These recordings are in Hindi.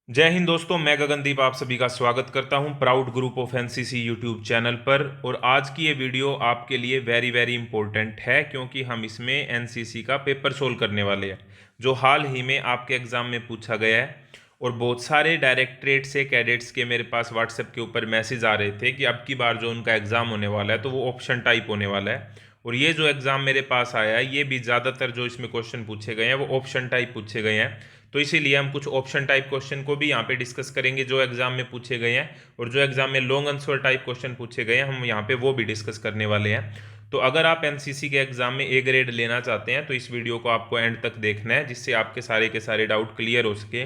जय हिंद दोस्तों, मैं गगनदीप आप सभी का स्वागत करता हूं proud group of NCC YouTube channel पर। और आज की ये वीडियो आपके लिए वेरी वेरी इंपॉर्टेंट है क्योंकि हम इसमें एनसीसी का पेपर सोल्व करने वाले हैं जो हाल ही में आपके एग्ज़ाम में पूछा गया है। और बहुत सारे डायरेक्टरेट से कैडेट्स के मेरे पास व्हाट्सएप के ऊपर मैसेज आ रहे थे कि अब की बार जो उनका एग्ज़ाम होने वाला है तो वो ऑप्शन टाइप होने वाला है। और ये जो एग्ज़ाम मेरे पास आया है ये भी ज़्यादातर जो इसमें क्वेश्चन पूछे गए हैं वो ऑप्शन टाइप पूछे गए हैं। तो इसीलिए हम कुछ ऑप्शन टाइप क्वेश्चन को भी यहाँ पे डिस्कस करेंगे जो एग्जाम में पूछे गए हैं, और जो एग्जाम में लॉन्ग आंसर टाइप क्वेश्चन पूछे गए हैं हम यहाँ पे वो भी डिस्कस करने वाले हैं। तो अगर आप एनसीसी के एग्जाम में ए ग्रेड लेना चाहते हैं तो इस वीडियो को आपको एंड तक देखना है जिससे आपके सारे के सारे डाउट क्लियर हो सके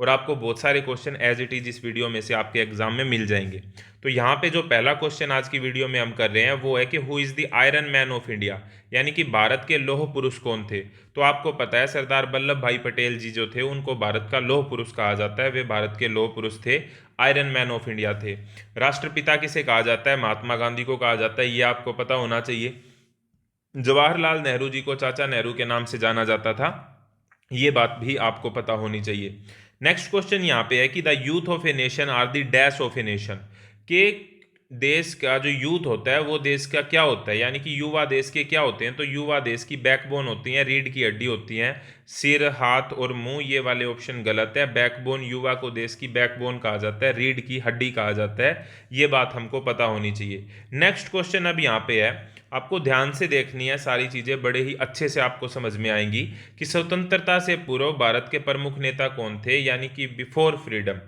और आपको बहुत सारे क्वेश्चन एज इट इज इस वीडियो में से आपके एग्जाम में मिल जाएंगे। तो यहाँ पे जो पहला क्वेश्चन आज की वीडियो में हम कर रहे हैं वो है कि who is the iron man of India, यानी कि भारत के लौह पुरुष कौन थे। तो आपको पता है सरदार वल्लभ भाई पटेल जी जो थे उनको भारत का लौह पुरुष कहा जाता है, वे भारत के लौह पुरुष थे, आयरन मैन ऑफ इंडिया थे। राष्ट्रपिता किसे कहा जाता है, महात्मा गांधी को कहा जाता है, ये आपको पता होना चाहिए। जवाहरलाल नेहरू जी को चाचा नेहरू के नाम से जाना जाता था, ये बात भी आपको पता होनी चाहिए। नेक्स्ट क्वेश्चन यहाँ पे है कि the youth of a nation are the dash of a nation, के देश का जो यूथ होता है वो देश का क्या होता है, यानी कि युवा देश के क्या होते हैं। तो युवा देश की बैकबोन होती हैं, रीढ़ की हड्डी होती हैं, सिर हाथ और मुंह, ये वाले ऑप्शन गलत है। बैकबोन, युवा को देश की बैकबोन कहा जाता है, रीढ़ की हड्डी कहा जाता है, ये बात हमको पता होनी चाहिए। नेक्स्ट क्वेश्चन अब यहाँ पे है, आपको ध्यान से देखनी है, सारी चीज़ें बड़े ही अच्छे से आपको समझ में आएंगी कि स्वतंत्रता से पूर्व भारत के प्रमुख नेता कौन थे, यानी कि बिफोर फ्रीडम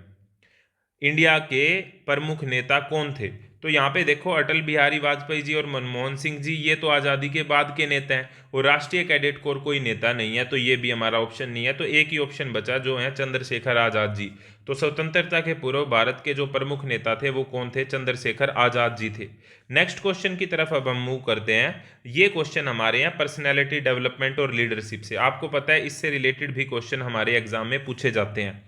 इंडिया के प्रमुख नेता कौन थे। तो यहाँ पे देखो अटल बिहारी वाजपेयी जी और मनमोहन सिंह जी, ये तो आज़ादी के बाद के नेता हैं, और राष्ट्रीय कैडेट कोर कोई नेता नहीं है, तो ये भी हमारा ऑप्शन नहीं है। तो एक ही ऑप्शन बचा जो है चंद्रशेखर आज़ाद जी। तो स्वतंत्रता के पूर्व भारत के जो प्रमुख नेता थे वो कौन थे, चंद्रशेखर आज़ाद जी थे। नेक्स्ट क्वेश्चन की तरफ अब हम मूव करते हैं। ये क्वेश्चन हमारे यहाँ पर्सनैलिटी डेवलपमेंट और लीडरशिप से, आपको पता है इससे रिलेटेड भी क्वेश्चन हमारे एग्जाम में पूछे जाते हैं।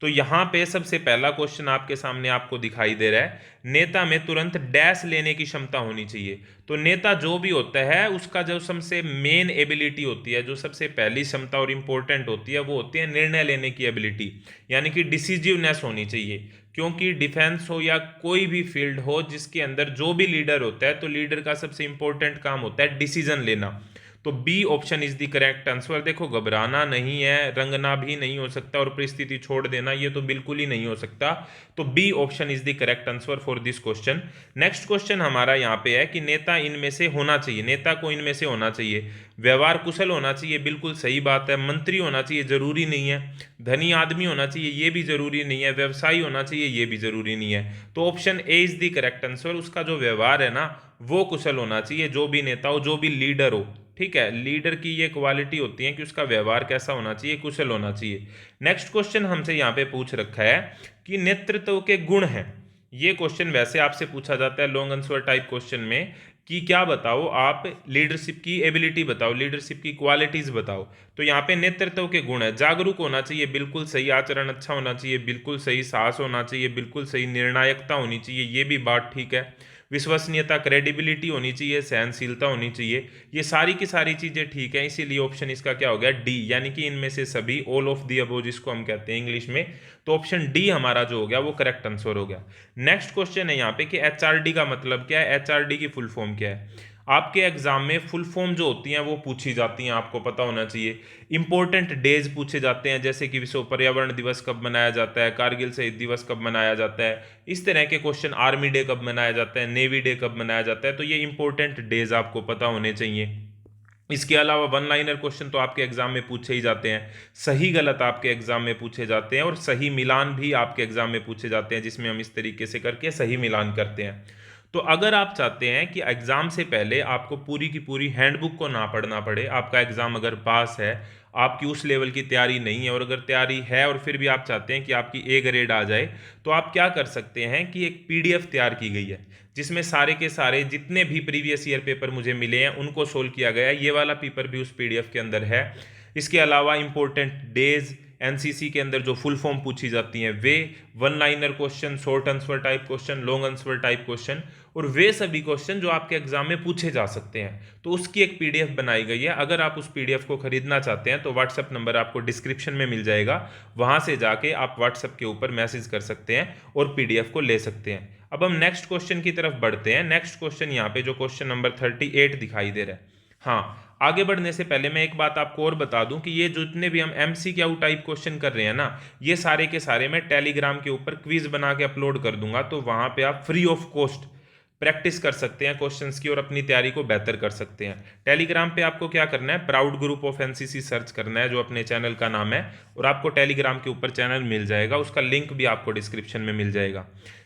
तो यहाँ पे सबसे पहला क्वेश्चन आपके सामने आपको दिखाई दे रहा है, नेता में तुरंत डैश लेने की क्षमता होनी चाहिए। तो नेता जो भी होता है उसका जो सबसे मेन एबिलिटी होती है, जो सबसे पहली क्षमता और इंपॉर्टेंट होती है वो होती है निर्णय लेने की एबिलिटी, यानी कि डिसीजिवनेस होनी चाहिए। क्योंकि डिफेंस हो या कोई भी फील्ड हो जिसके अंदर जो भी लीडर होता है तो लीडर का सबसे इंपॉर्टेंट काम होता है डिसीजन लेना। तो B option is the correct answer. देखो घबराना नहीं है, रंगना भी नहीं हो सकता और परिस्थिति छोड़ देना ये तो बिल्कुल ही नहीं हो सकता। तो B option is the correct answer for this question. Next question हमारा यहाँ पे है कि नेता इनमें से होना चाहिए, नेता को इनमें से होना चाहिए। व्यवहार कुशल होना चाहिए, बिल्कुल सही बात है। मंत्री होना चाहिए, जरूरी नहीं है। धनी आदमी होना चाहिए, ये भी जरूरी नहीं है। व्यवसायी होना चाहिए, ये भी जरूरी नहीं है। तो option A is the correct answer. उसका जो व्यवहार है ना वो कुशल होना चाहिए, जो भी नेता हो जो भी लीडर हो। ठीक है, लीडर की ये क्वालिटी होती है कि उसका व्यवहार कैसा होना चाहिए, कुशल होना चाहिए। नेक्स्ट क्वेश्चन हमसे यहाँ पे पूछ रखा है कि नेतृत्व के गुण हैं। ये क्वेश्चन वैसे आपसे पूछा जाता है लॉन्ग आंसर टाइप क्वेश्चन में कि क्या बताओ आप, लीडरशिप की एबिलिटी बताओ, लीडरशिप की क्वालिटीज बताओ। तो यहाँ पे नेतृत्व के गुण है, जागरूक होना चाहिए, बिल्कुल सही। आचरण अच्छा होना चाहिए, बिल्कुल सही। साहस होना चाहिए, बिल्कुल सही। निर्णायकता होनी चाहिए, ये भी बात ठीक है। विश्वसनीयता, क्रेडिबिलिटी होनी चाहिए, सहनशीलता होनी चाहिए, ये सारी की सारी चीज़ें ठीक है। इसीलिए ऑप्शन इसका क्या हो गया, डी, यानी कि इनमें से सभी, ऑल ऑफ दी अबोव जिसको हम कहते हैं इंग्लिश में। तो ऑप्शन डी हमारा जो हो गया वो करेक्ट आंसर हो गया। नेक्स्ट क्वेश्चन है यहाँ पे कि एचआरडी का मतलब क्या है, एचआरडी की फुल फॉर्म क्या है। आपके एग्जाम में फुल फॉर्म जो होती हैं वो पूछी जाती हैं, आपको पता होना चाहिए। इंपॉर्टेंट डेज पूछे जाते हैं, जैसे कि विश्व पर्यावरण दिवस कब मनाया जाता है, कारगिल शहीद दिवस कब मनाया जाता है, इस तरह के क्वेश्चन। आर्मी डे कब मनाया जाता है, नेवी डे कब मनाया जाता है, तो ये इंपॉर्टेंट डेज आपको पता होने चाहिए। इसके अलावा वन लाइनर क्वेश्चन तो आपके एग्जाम में पूछे ही जाते हैं, सही गलत आपके एग्जाम में पूछे जाते हैं, और सही मिलान भी आपके एग्जाम में पूछे जाते हैं, जिसमें हम इस तरीके से करके सही मिलान करते हैं। तो अगर आप चाहते हैं कि एग्जाम से पहले आपको पूरी की पूरी हैंडबुक को ना पढ़ना पड़े, आपका एग्जाम अगर पास है, आपकी उस लेवल की तैयारी नहीं है, और अगर तैयारी है और फिर भी आप चाहते हैं कि आपकी ए ग्रेड आ जाए, तो आप क्या कर सकते हैं कि एक पीडीएफ तैयार की गई है जिसमें सारे के सारे जितने भी प्रीवियस ईयर पेपर मुझे मिले हैं उनको सोल्व किया गया है। ये वाला पेपर भी उस पीडीएफ के अंदर है। इसके अलावा इंपॉर्टेंट डेज, एनसीसी के अंदर जो फुल फॉर्म पूछी जाती हैं वे, one liner question, short answer type question, long answer type question, और वे सभी क्वेश्चन जो आपके एग्जाम में पूछे जा सकते हैं। तो उसकी एक पीडीएफ बनाई गई है। अगर आप उस पीडीएफ को खरीदना चाहते हैं तो व्हाट्सएप नंबर आपको डिस्क्रिप्शन में मिल जाएगा, वहां से जाके आप व्हाट्सएप के ऊपर मैसेज कर सकते हैं और पीडीएफ को ले सकते हैं। अब हम नेक्स्ट क्वेश्चन की तरफ बढ़ते हैं। नेक्स्ट क्वेश्चन यहाँ पे जो क्वेश्चन नंबर 38 दिखाई दे रहा है। हाँ, आगे बढ़ने से पहले मैं एक बात आपको और बता दूं कि ये जितने भी हम एमसीक्यू टाइप क्वेश्चन कर रहे हैं ना, ये सारे के सारे मैं टेलीग्राम के ऊपर क्विज बना के अपलोड कर दूंगा, तो वहां पे आप फ्री ऑफ कॉस्ट प्रैक्टिस कर सकते हैं क्वेश्चंस की और अपनी तैयारी को बेहतर कर सकते हैं। टेलीग्राम पे आपको क्या करना है, proud group of NCC search करना है, जो अपने चैनल का नाम है, और आपको टेलीग्राम के ऊपर चैनल मिल जाएगा। उसका लिंक भी आपको डिस्क्रिप्शन में मिल जाएगा।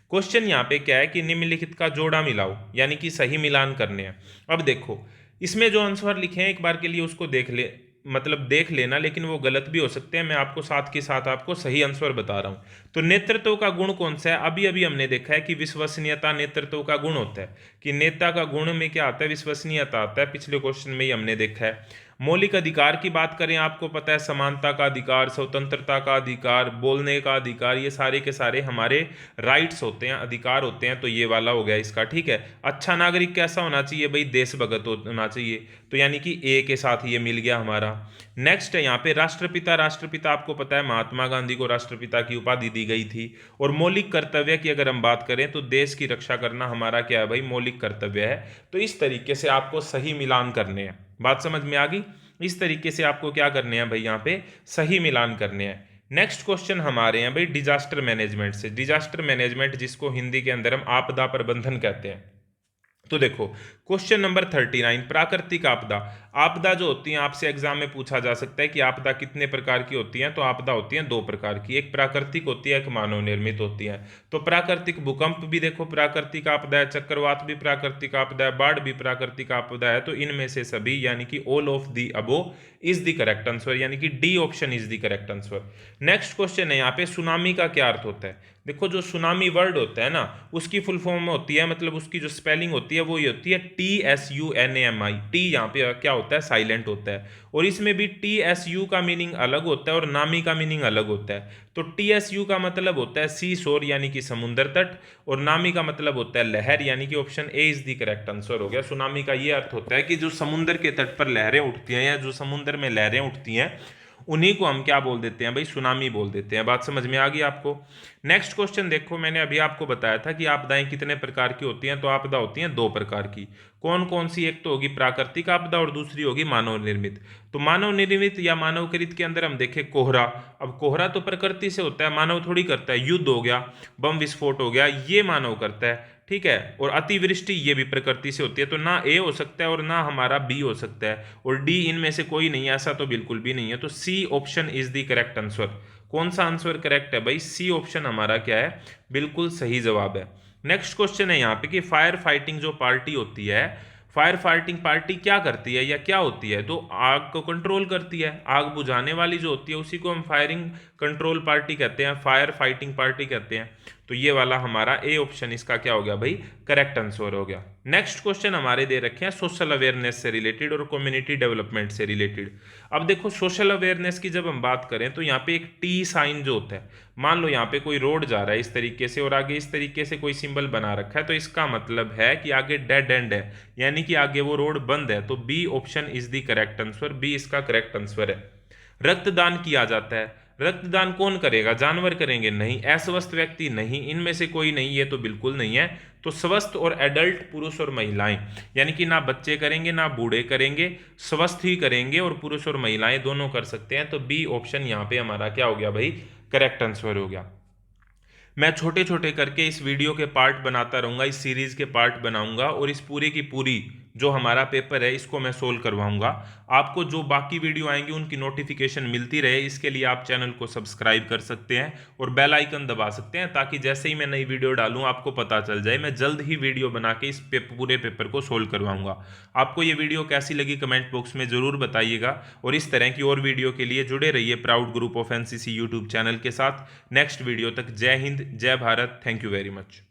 क्वेश्चन यहाँ पे क्या है कि निम्नलिखित का जोड़ा मिलाओ, यानी कि सही मिलान करने हैं। अब देखो, इसमें जो आंसर लिखे हैं एक बार के लिए उसको देख ले, मतलब देख लेना, लेकिन वो गलत भी हो सकते हैं। मैं आपको साथ के साथ आपको सही आंसर बता रहा हूं। तो नेतृत्व का गुण कौन सा है? अभी अभी हमने देखा है कि विश्वसनीयता नेतृत्व का गुण होता है, कि नेता का गुण में क्या आता है, विश्वसनीयता आता है। पिछले क्वेश्चन में ही हमने देखा है। मौलिक अधिकार की बात करें, आपको पता है समानता का अधिकार, स्वतंत्रता का अधिकार, बोलने का अधिकार, ये सारे के सारे हमारे राइट्स होते हैं, अधिकार होते हैं। तो ये वाला हो गया इसका, ठीक है। अच्छा नागरिक कैसा होना चाहिए भाई? देशभक्त होना चाहिए, तो यानी कि ए के साथ ये मिल गया हमारा। नेक्स्ट है यहाँ पे राष्ट्रपिता। राष्ट्रपिता आपको पता है महात्मा गांधी को राष्ट्रपिता की उपाधि दी गई थी। और मौलिक कर्तव्य की अगर हम बात करें तो देश की रक्षा करना हमारा क्या है भाई? मौलिक कर्तव्य है। तो इस तरीके से आपको सही मिलान करने हैं। बात समझ में आ गई? इस तरीके से आपको क्या करने हैं भाई? यहाँ पे सही मिलान करने हैं। नेक्स्ट क्वेश्चन हमारे हैं भाई डिजास्टर मैनेजमेंट से। डिजास्टर मैनेजमेंट जिसको हिंदी के अंदर हम आपदा प्रबंधन कहते हैं। तो देखो क्वेश्चन नंबर 39, प्राकृतिक आपदा। आपदा जो होती है आपसे एग्जाम में पूछा जा सकता है कि आपदा कितने प्रकार की होती हैं। तो आपदा होती हैं दो प्रकार की, एक प्राकृतिक होती है, एक मानव निर्मित होती है। तो प्राकृतिक भूकंप भी देखो प्राकृतिक आपदा है, चक्रवात भी प्राकृतिक आपदा है, बाढ़ भी प्राकृतिक आपदा है। तो इनमें से सभी यानी कि all of the above is the correct answer, यानी कि D option is the correct answer. Next question है यहाँ पे सुनामी का क्या अर्थ होता है। देखो जो सुनामी वर्ड होता है ना, उसकी फुल फॉर्म में होती है, मतलब उसकी जो स्पेलिंग होती है वो ये होती है TSUNAMI। टी यहाँ पे क्या होता है? साइलेंट होता है। और इसमें भी TSU का मीनिंग अलग होता है और नामी का मीनिंग अलग होता है। तो TSU का मतलब होता है सी शोर, यानी कि समुद्र तट, और नामी का मतलब होता है लहर, यानी कि option A is the correct answer हो गया। सुनामी का ये अर्थ होता है कि जो समुद्र के तट पर लहरें उठती हैं, या जो समुद्र में लहरें उठती हैं, उन्हीं को हम क्या बोल देते हैं भाई? सुनामी बोल देते हैं। बात समझ में आ गई आपको? नेक्स्ट क्वेश्चन देखो, मैंने अभी आपको बताया था कि आपदाएं कितने प्रकार की होती हैं। तो आपदा होती हैं दो प्रकार की। कौन कौन सी? एक तो होगी प्राकृतिक आपदा और दूसरी होगी मानव निर्मित। तो मानव निर्मित या मानवकृत के अंदर हम देखें कोहरा। अब कोहरा तो प्रकृति से होता है, मानव थोड़ी करता है। युद्ध हो गया, बम विस्फोट हो गया, ये मानव करता है, ठीक है। और अतिवृष्टि ये भी प्रकृति से होती है। तो ना ए हो सकता है और ना हमारा बी हो सकता है, और डी इनमें से कोई नहीं है, ऐसा तो बिल्कुल भी नहीं है। तो C option is the correct answer. कौन सा आंसर करेक्ट है भाई? सी ऑप्शन हमारा क्या है? बिल्कुल सही जवाब है। नेक्स्ट क्वेश्चन है यहाँ पे कि फायर फाइटिंग जो पार्टी होती है, फायर फाइटिंग पार्टी क्या करती है या क्या होती है? तो आग को कंट्रोल करती है। आग बुझाने वाली जो होती है उसी को हम फायरिंग कंट्रोल पार्टी कहते हैं, फायर फाइटिंग पार्टी कहते हैं। तो ये वाला हमारा ए ऑप्शन इसका क्या हो गया भाई? करेक्ट आंसर हो गया। नेक्स्ट क्वेश्चन हमारे दे रखे हैं सोशल अवेयरनेस से रिलेटेड और कम्युनिटी डेवलपमेंट से रिलेटेड। अब देखो सोशल अवेयरनेस की जब हम बात करें तो यहाँ पे एक टी साइन जो होता है, मान लो यहाँ पे कोई रोड जा रहा है इस तरीके से और आगे इस तरीके से कोई सिंबल बना रखा है, तो इसका मतलब है कि आगे डेड एंड है, यानी कि आगे वो रोड बंद है। तो B option is the correct answer, B इसका करेक्ट आंसर है। रक्तदान किया जाता है, रक्तदान कौन करेगा? जानवर करेंगे? नहीं। अस्वस्थ व्यक्ति? नहीं। इनमें से कोई नहीं, ये तो बिल्कुल नहीं है। तो स्वस्थ और एडल्ट पुरुष और महिलाएं, यानी कि ना बच्चे करेंगे ना बूढ़े करेंगे, स्वस्थ ही करेंगे, और पुरुष और महिलाएं दोनों कर सकते हैं। तो बी ऑप्शन यहाँ पे हमारा क्या हो गया भाई? करेक्ट आंसर हो गया। मैं छोटे छोटे करके इस वीडियो के पार्ट बनाता रहूंगा, इस सीरीज के पार्ट बनाऊंगा, और इस पूरी की पूरी जो हमारा पेपर है इसको मैं सोल्व करवाऊंगा। आपको जो बाकी वीडियो आएंगी उनकी नोटिफिकेशन मिलती रहे, इसके लिए आप चैनल को सब्सक्राइब कर सकते हैं और बेल आइकन दबा सकते हैं, ताकि जैसे ही मैं नई वीडियो डालूं आपको पता चल जाए। मैं जल्द ही वीडियो बना के इस पूरे पेपर को सोल्व करवाऊंगा। आपको ये वीडियो कैसी लगी कमेंट बॉक्स में जरूर बताइएगा, और इस तरह की और वीडियो के लिए जुड़े रहिए proud group of NCC YouTube channel के साथ। नेक्स्ट वीडियो तक जय हिंद, जय Bharat, thank you very much.